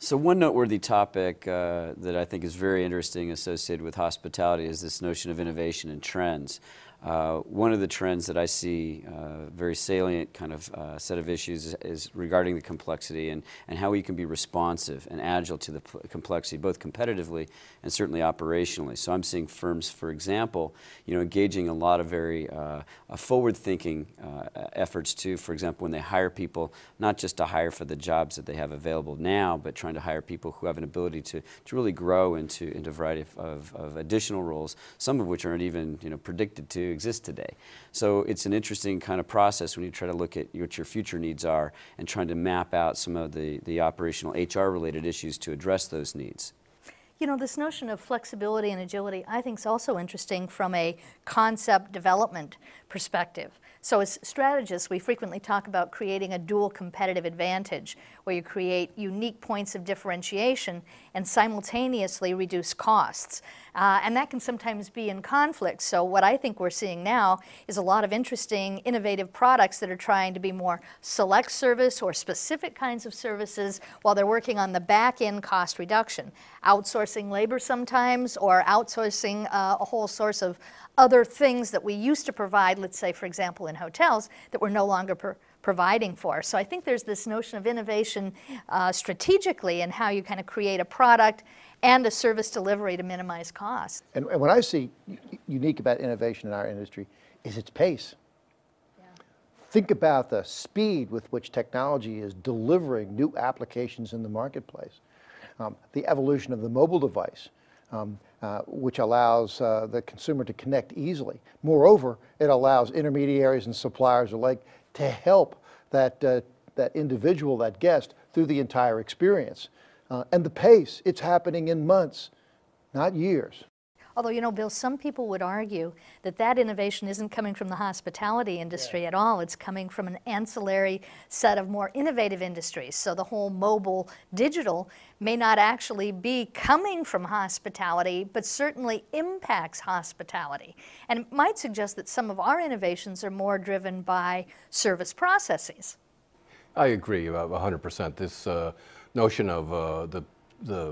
So one noteworthy topic that I think is very interesting associated with hospitality is this notion of innovation and trends. One of the trends that I see very salient kind of set of issues is regarding the complexity and how we can be responsive and agile to the complexity, both competitively and certainly operationally. So I'm seeing firms, for example, engaging a lot of very forward-thinking efforts too. For example, when they hire people, not just to hire for the jobs that they have available now, but trying to hire people who have an ability to really grow into a variety of additional roles, some of which aren't even predicted to exist today. So it's an interesting kind of process when you try to look at what your future needs are and trying to map out some of the operational HR-related issues to address those needs. This notion of flexibility and agility I think is also interesting from a concept development perspective. So as strategists, we frequently talk about creating a dual competitive advantage where you create unique points of differentiation and simultaneously reduce costs. And that can sometimes be in conflict. So what I think we're seeing now is a lot of interesting, innovative products that are trying to be more select service or specific kinds of services while they're working on the back-end cost reduction. Outsourcing labor sometimes, or outsourcing a whole source of other things that we used to provide, let's say, for example, in hotels, that we're no longer providing for. So I think there's this notion of innovation strategically in how you kind of create a product and a service delivery to minimize costs. And what I see unique about innovation in our industry is its pace. Yeah. Think about the speed with which technology is delivering new applications in the marketplace. The evolution of the mobile device, which allows the consumer to connect easily. Moreover, it allows intermediaries and suppliers alike to help that individual, that guest, through the entire experience. And the pace, it's happening in months, not years. Although, Bill, some people would argue that that innovation isn't coming from the hospitality industry at all. It's coming from an ancillary set of more innovative industries. So the whole mobile digital may not actually be coming from hospitality, but certainly impacts hospitality. And it might suggest that some of our innovations are more driven by service processes. I agree 100%. This notion of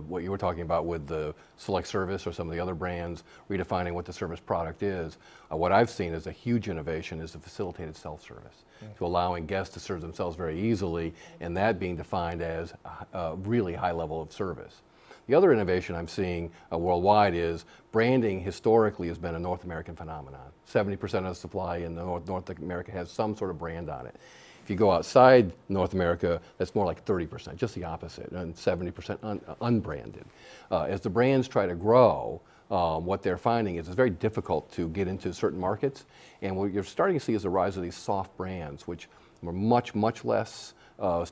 what you were talking about with the select service or some of the other brands redefining what the service product is. What I've seen as a huge innovation is the facilitated self-service, to allowing guests to serve themselves very easily, and that being defined as a really high level of service. The other innovation I'm seeing worldwide is branding historically has been a North American phenomenon. 70% of the supply in North America has some sort of brand on it. If you go outside North America, that's more like 30%, just the opposite, and 70% unbranded. As the brands try to grow, what they're finding is it's very difficult to get into certain markets, and what you're starting to see is the rise of these soft brands, which are much, much less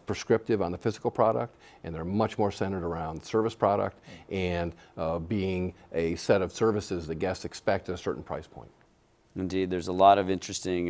prescriptive on the physical product, and they're much more centered around service product and being a set of services that guests expect at a certain price point. Indeed, there's a lot of interesting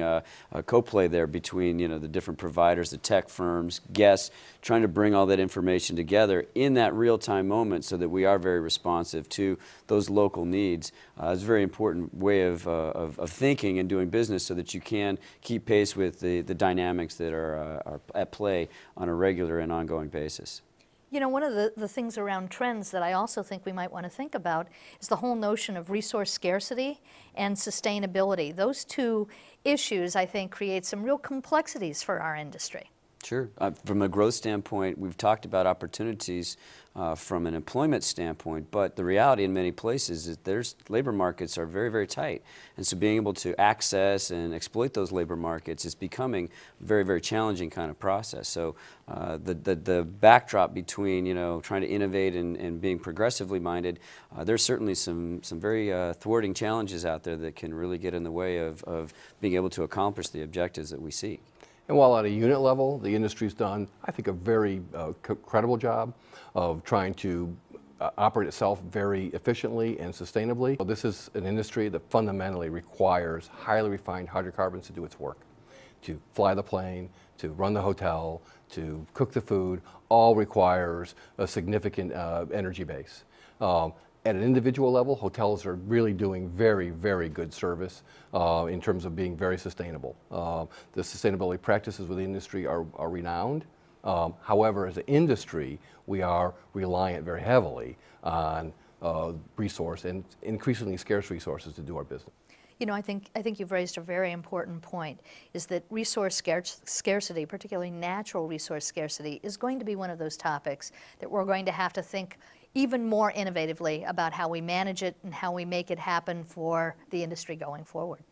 co-play there between the different providers, the tech firms, guests, trying to bring all that information together in that real-time moment so that we are very responsive to those local needs. It's a very important way of thinking and doing business so that you can keep pace with the dynamics that are at play on a regular and ongoing basis. One of the things around trends that I also think we might want to think about is the whole notion of resource scarcity and sustainability. Those two issues, I think, create some real complexities for our industry. Sure. From a growth standpoint, we've talked about opportunities from an employment standpoint, but the reality in many places is there's labor markets are very, very tight. And so being able to access and exploit those labor markets is becoming a very, very challenging kind of process. So the backdrop between, trying to innovate and being progressively minded, there's certainly some very thwarting challenges out there that can really get in the way of being able to accomplish the objectives that we seek. And while at a unit level, the industry's done, I think, a very credible job of trying to operate itself very efficiently and sustainably. This is an industry that fundamentally requires highly refined hydrocarbons to do its work. To fly the plane, to run the hotel, to cook the food, all requires a significant energy base. At an individual level, hotels are really doing very, very good service in terms of being very sustainable. The sustainability practices within the industry are renowned. However, as an industry, we are reliant very heavily on resource and increasingly scarce resources to do our business. You know, I think you've raised a very important point, is that resource scarcity, particularly natural resource scarcity, is going to be one of those topics that we're going to have to think even more innovatively about how we manage it and how we make it happen for the industry going forward.